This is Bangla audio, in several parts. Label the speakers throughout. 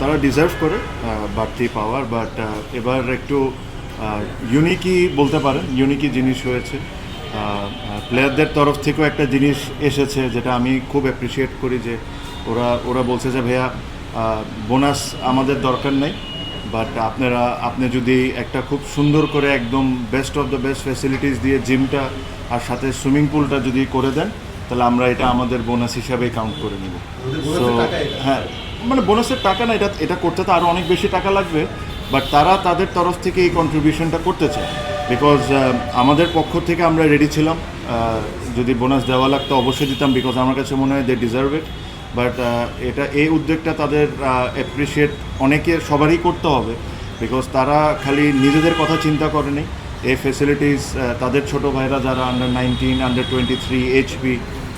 Speaker 1: তারা ডিজার্ভ করে বাড়তি পাওয়ার, বাট এবার একটু ইউনিকই বলতে পারেন, ইউনিকই জিনিস হয়েছে। প্লেয়ারদের তরফ থেকেও একটা জিনিস এসেছে যেটা আমি খুব অ্যাপ্রিসিয়েট করি, যে ওরা বলছে যে ভাইয়া বোনাস আমাদের দরকার নেই, বাট আপনি যদি একটা খুব সুন্দর করে একদম best of the best facilities দিয়ে জিমটা আর সাথে সুইমিং পুলটা যদি করে দেন, তাহলে আমরা এটা আমাদের বোনাস হিসাবেই কাউন্ট করে নেব। সো হ্যাঁ, মানে বোনাসের টাকা না, এটা করতে তো আরও অনেক বেশি টাকা লাগবে, বাট তারা তাদের তরফ থেকে এই কন্ট্রিবিউশনটা করতে চায়। বিকজ আমাদের পক্ষ থেকে আমরা রেডি ছিলাম, যদি বোনাস দেওয়া লাগতো অবশ্যই দিতাম, বিকজ আমার কাছে মনে হয় দে ডিজার্ভ ইট। বাট এই উদ্যোগটা তাদের অ্যাপ্রিসিয়েট সবারই করতে হবে, বিকজ তারা খালি নিজেদের কথা চিন্তা করেনি। এই ফেসিলিটিস তাদের ছোট ভাইরা যারা আন্ডার 19, আন্ডার 23 এইচপি,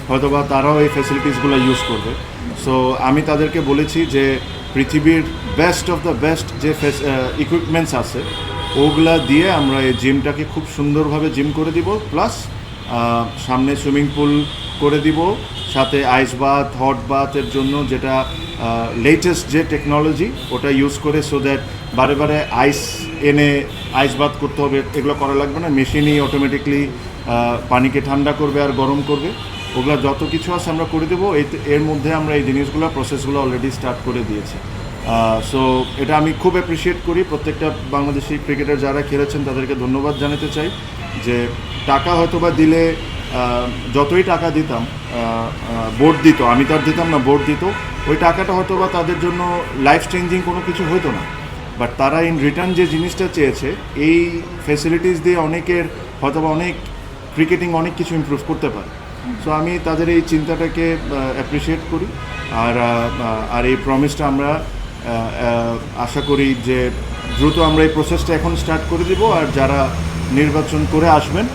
Speaker 1: হয়তোবা তারাও এই ফেসিলিটিসগুলো ইউজ করবে। সো আমি তাদেরকে বলেছি যে পৃথিবীর বেস্ট অফ দ্য বেস্ট যে ইকুইপমেন্টস আছে ওগুলা দিয়ে আমরা এই জিমটাকে খুব সুন্দরভাবে জিম করে দিব, প্লাস সামনে সুইমিং পুল করে দিব, সাথে আইস বাথ, হট বাথের জন্য যেটা লেটেস্ট যে টেকনোলজি ওটা ইউজ করে, সো দ্যাট বারে বারে আইস এনে আইস বাথ করতে হবে, এগুলো করা লাগবে না। মেশিনই অটোমেটিকলি পানিকে ঠান্ডা করবে আর গরম করবে। ওগুলো যত কিছু আছে আমরা করে দেবো। এর মধ্যে আমরা এই জিনিসগুলো প্রসেসগুলো অলরেডি স্টার্ট করে দিয়েছি। সো এটা আমি খুব অ্যাপ্রিসিয়েট করি। প্রত্যেকটা বাংলাদেশি ক্রিকেটার যারা খেলেছেন তাদেরকে ধন্যবাদ জানাতে চাই, যে টাকা হয়তো বা দিলে যতই টাকা দিতাম, বোর্ড দিত, আমি তো আর দিতাম না, বোর্ড দিত, ওই টাকাটা হয়তো বা তাদের জন্য লাইফ চেঞ্জিং কোনো কিছু হতো না। বাট তারা ইন রিটার্ন যে জিনিসটা চেয়েছে, এই ফ্যাসিলিটিস দিয়ে অনেকের হয়তো বা অনেক ক্রিকেটিং অনেক কিছু ইমপ্রুভ করতে পারে। সো আমি তাদের এই চিন্তাটাকে অ্যাপ্রিসিয়েট করি। আর এই প্রমিসটা আমরা আশা করি যে দ্রুত আমরা এই প্রসেসটা এখন স্টার্ট করে দিব। আর যারা নির্বাচন করে আসবেন,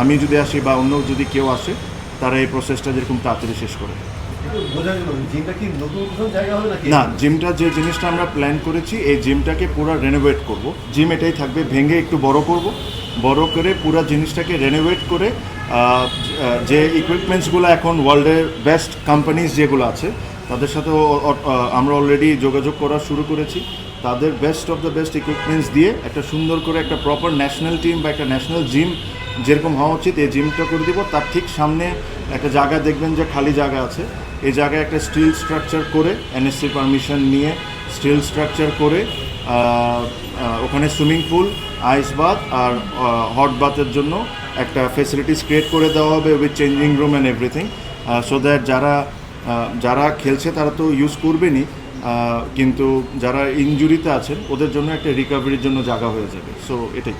Speaker 1: আমি যদি আসি বা অন্য যদি কেউ আসে, তারা এই প্রসেসটা যেরকম তাড়াতাড়ি শেষ করে। না, জিমটা যে জিনিসটা আমরা প্ল্যান করেছি, এই জিমটাকে পুরো রেনোভেট করব। জিম এটাই থাকবে, ভেঙে একটু বড় করব, বড় করে পুরো জিনিসটাকে রেনোভেট করে যে ইকুইপমেন্টসগুলো এখন ওয়ার্ল্ডের বেস্ট কোম্পানিজ যেগুলো আছে তাদের সাথে আমরা অলরেডি যোগাযোগ করা শুরু করেছি। তাদের best of the best equipments দিয়ে একটা সুন্দর করে একটা প্রপার ন্যাশনাল টিম বা একটা ন্যাশনাল জিম যেরকম হওয়া উচিত, এই জিমটা করে দিব। তার ঠিক সামনে একটা জায়গা দেখবেন যে খালি জায়গা আছে, এই জায়গায় একটা স্টিল স্ট্রাকচার করে, এনএসসি পারমিশন নিয়ে স্টিল স্ট্রাকচার করে ওখানে সুইমিং পুল, আইস বাথ আর হট বাথের জন্য একটা ফেসিলিটিস ক্রিয়েট করে দেওয়া হবে with changing room and everything. So that যারা খেলছে তারা তো ইউজ করবেনই, কিন্তু যারা ইনজুরিতে আছেন ওদের জন্য একটা রিকভারির জন্য জায়গা হয়ে যাবে। সো এটাই।